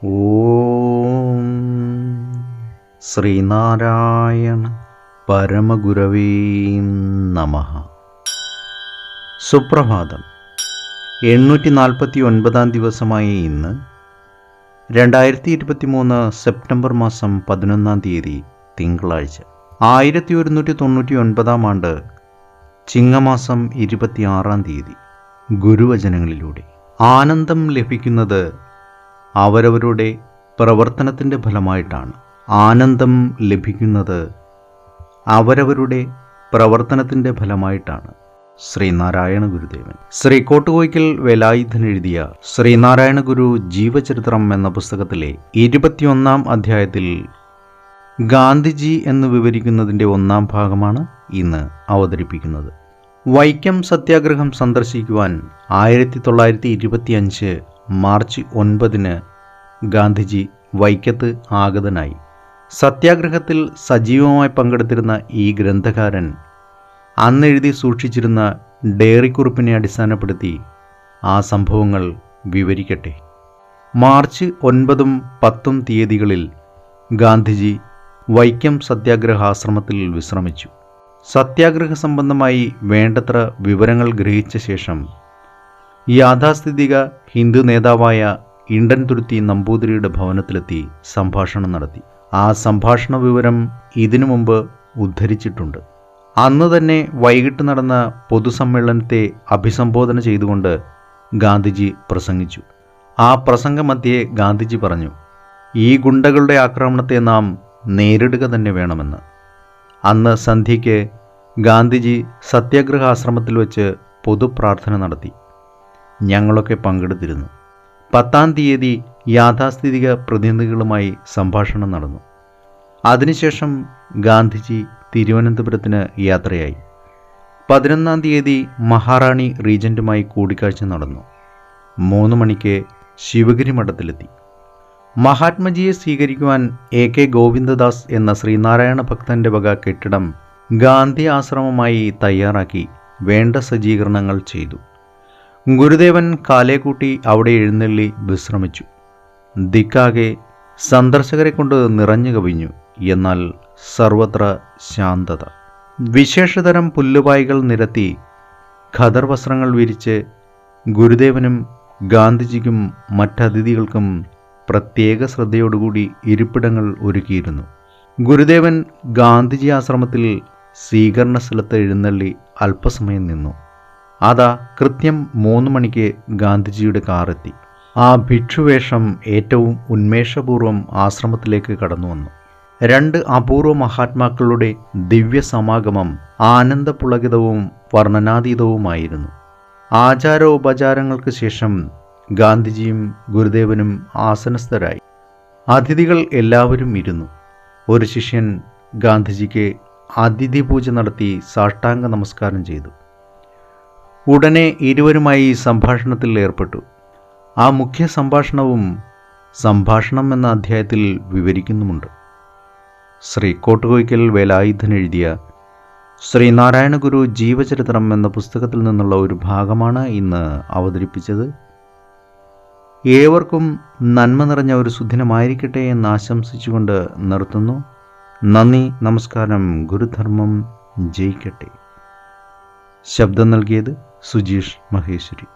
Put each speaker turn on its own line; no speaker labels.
ഓം ശ്രീനാരായണ പരമഗുരവേ നമഃ. സുപ്രഭാതം. 849 ദിവസമായ ഇന്ന് 2023 സെപ്റ്റംബർ മാസം 11 തിങ്കളാഴ്ച, 1199 ആണ്ട് ചിങ്ങമാസം 26 ഗുരുവചനങ്ങളിലൂടെ ആനന്ദം ലഭിക്കുന്നത് അവരവരുടെ പ്രവർത്തനത്തിൻ്റെ ഫലമായിട്ടാണ്. ആനന്ദം ലഭിക്കുന്നത് അവരവരുടെ പ്രവർത്തനത്തിൻ്റെ ഫലമായിട്ടാണ്. ശ്രീനാരായണ ഗുരുദേവൻ. ശ്രീ കോട്ടുകോയ്ക്കൽ വേലായുധൻ എഴുതിയ ശ്രീനാരായണ ഗുരു ജീവചരിത്രം എന്ന പുസ്തകത്തിലെ 21 അധ്യായത്തിൽ ഗാന്ധിജി എന്ന് വിവരിക്കുന്നതിൻ്റെ 1 ഭാഗമാണ് ഇന്ന് അവതരിപ്പിക്കുന്നത്. വൈക്കം സത്യാഗ്രഹം സന്ദർശിക്കുവാൻ 1925 മാർച്ച് 9 ഗാന്ധിജി വൈക്കത്ത് ആഗതനായി. സത്യാഗ്രഹത്തിൽ സജീവമായി പങ്കെടുത്തിരുന്ന ഈ ഗ്രന്ഥകാരൻ അന്നെഴുതി സൂക്ഷിച്ചിരുന്ന ഡയറിക്കുറിപ്പിനെ അടിസ്ഥാനപ്പെടുത്തി ആ സംഭവങ്ങൾ വിവരിക്കട്ടെ. മാർച്ച് 9, 10 തീയതികളിൽ ഗാന്ധിജി വൈക്കം സത്യാഗ്രഹാശ്രമത്തിൽ വിശ്രമിച്ചു. സത്യാഗ്രഹ സംബന്ധമായി വേണ്ടത്ര വിവരങ്ങൾ ഗ്രഹിച്ച ശേഷം യാഥാസ്ഥിതിക ഹിന്ദു നേതാവായ ഇണ്ടൻതുരുത്തി നമ്പൂതിരിയുടെ ഭവനത്തിലെത്തി സംഭാഷണം നടത്തി. ആ സംഭാഷണ വിവരം ഇതിനു മുമ്പ് ഉദ്ധരിച്ചിട്ടുണ്ട്. അന്ന് തന്നെ വൈകിട്ട് നടന്ന പൊതുസമ്മേളനത്തെ അഭിസംബോധന ചെയ്തുകൊണ്ട് ഗാന്ധിജി പ്രസംഗിച്ചു. ആ പ്രസംഗമധ്യേ ഗാന്ധിജി പറഞ്ഞു, ഈ ഗുണ്ടകളുടെ ആക്രമണത്തെ നാം നേരിടുക തന്നെ വേണമെന്ന്. അന്ന് സന്ധ്യയ്ക്ക് ഗാന്ധിജി സത്യാഗ്രഹാശ്രമത്തിൽ വെച്ച് പൊതുപ്രാർത്ഥന നടത്തി. ഞങ്ങളൊക്കെ പങ്കെടുത്തിരുന്നു. 10 തീയതി യാഥാസ്ഥിതിക പ്രതിനിധികളുമായി സംഭാഷണം നടന്നു. അതിനുശേഷം ഗാന്ധിജി തിരുവനന്തപുരത്തിന് യാത്രയായി. 11 തീയതി മഹാറാണി റീജന്റുമായി കൂടിക്കാഴ്ച നടന്നു. 3 മണിക്ക് ശിവഗിരി മഠത്തിലെത്തി. മഹാത്മജിയെ സ്വീകരിക്കുവാൻ AK ഗോവിന്ദദാസ് എന്ന ശ്രീനാരായണ ഭക്തന്റെ വക കെട്ടിടം ഗാന്ധി ആശ്രമമായി തയ്യാറാക്കി വേണ്ട സജ്ജീകരണങ്ങൾ ചെയ്തു. ഗുരുദേവൻ കാലേക്കൂട്ടി അവിടെ എഴുന്നള്ളി വിശ്രമിച്ചു. ദിക്കാകെ സന്ദർശകരെ കൊണ്ട് നിറഞ്ഞു കവിഞ്ഞു. എന്നാൽ സർവത്ര ശാന്തത. വിശേഷതരം പുല്ലുപായികൾ നിരത്തി ഖദർ വസ്ത്രങ്ങൾ വിരിച്ച് ഗുരുദേവനും ഗാന്ധിജിക്കും മറ്റതിഥികൾക്കും പ്രത്യേക ശ്രദ്ധയോടുകൂടി ഇരിപ്പിടങ്ങൾ ഒരുക്കിയിരുന്നു. ഗുരുദേവൻ ഗാന്ധിജി ആശ്രമത്തിൽ സ്വീകരണ സ്ഥലത്ത് എഴുന്നള്ളി അല്പസമയം നിന്നു. അതാ കൃത്യം 3 മണിക്ക് ഗാന്ധിജിയുടെ കാറെത്തി. ആ ഭിക്ഷുവേഷം ഏറ്റവും ഉന്മേഷപൂർവ്വം ആശ്രമത്തിലേക്ക് കടന്നു വന്നു. 2 അപൂർവ മഹാത്മാക്കളുടെ ദിവ്യ സമാഗമം ആനന്ദപുളകിതവും വർണ്ണനാതീതവുമായിരുന്നു. ആചാരോപചാരങ്ങൾക്ക് ശേഷം ഗാന്ധിജിയും ഗുരുദേവനും ആസനസ്ഥരായി. അതിഥികൾ എല്ലാവരും ഇരുന്നു. ഒരു ശിഷ്യൻ ഗാന്ധിജിക്ക് അതിഥി പൂജ നടത്തി സാഷ്ടാംഗ നമസ്കാരം ചെയ്തു. ഉടനെ ഇരുവരുമായി സംഭാഷണത്തിൽ ഏർപ്പെട്ടു. ആ മുഖ്യ സംഭാഷണവും സംഭാഷണം എന്ന അധ്യായത്തിൽ വിവരിക്കുന്നുമുണ്ട്. ശ്രീ കോട്ടുകോയ്ക്കൽ വേലായുധൻ എഴുതിയ ശ്രീനാരായണ ഗുരു ജീവചരിത്രം എന്ന പുസ്തകത്തിൽ നിന്നുള്ള ഒരു ഭാഗമാണ് ഇന്ന് അവതരിപ്പിച്ചത്. ഏവർക്കും നന്മ നിറഞ്ഞ ഒരു സുദിനമായിരിക്കട്ടെ എന്ന് ആശംസിച്ചുകൊണ്ട് നിർത്തുന്നു. നന്ദി, നമസ്കാരം. ഗുരുധർമ്മം ജയിക്കട്ടെ. ശബ്ദം നൽകിയത് സുജീഷ് മഹേശ്വരി.